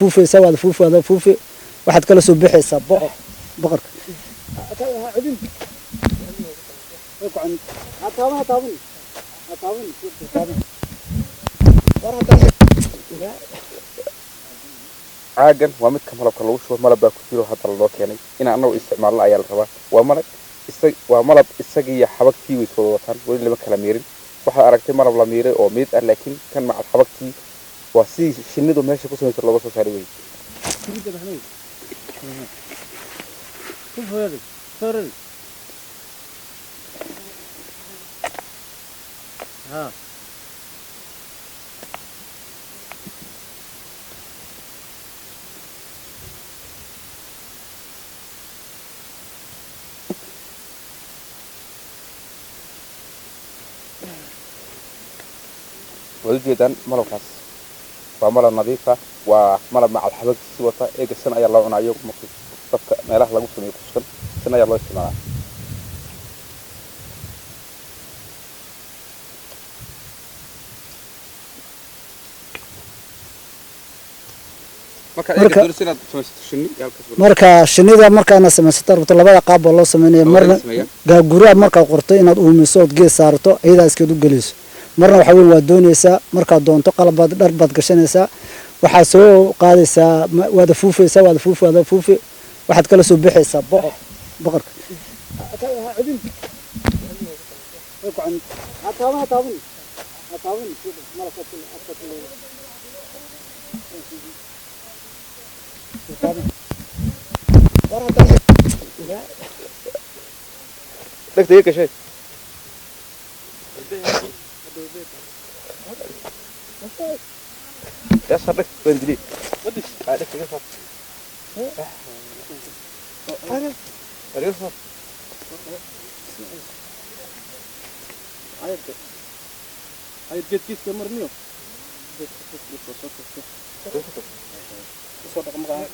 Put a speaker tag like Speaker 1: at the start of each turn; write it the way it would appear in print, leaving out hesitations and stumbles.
Speaker 1: فوفي سواد فوفي هذا فوفي واحد كله سبحي سبق بقر عدين عن هتابن هتابن هتابن
Speaker 2: عاجن ومد كمرة كلوش ومرة باكوتيرو حتى الله يعني إن أنا استعمال الله عيال ربا ومرة استجي حبكتي ويسوتان واللي ما كلاميرين waxa aragtay marab la miiray oo mid ah laakiin kan ma xabagtii waa si shinidu meesha ku sameeyay laga soo saaray way
Speaker 1: ها
Speaker 2: وجدان ملوكاس وملو نظيفة وملو مع الحبق سوتا إيج السنة أي الله عنايو مكتوب طبق ميلاه لقوا سميه كشكل سنة أي الله استماع
Speaker 1: marka shinida markaana sameysatay labada qaab oo loo sameeyo marna guriga marka qorto inaad uumiso oo gees saarto iyada iska u galiso marna waxa weyn waa doonaysa marka doonto qalabad dhar bad gashanaysa waxa soo qaadaysa wada fuufaysa wada fuufi waxaad kala soo bixaysa boqorka عدين عن هتابن
Speaker 2: لك دقيقة شيء يا صدق بندلي ودي هذاك كيف هذا اليوم هاي جت كيس كمرنيو صوتك مقام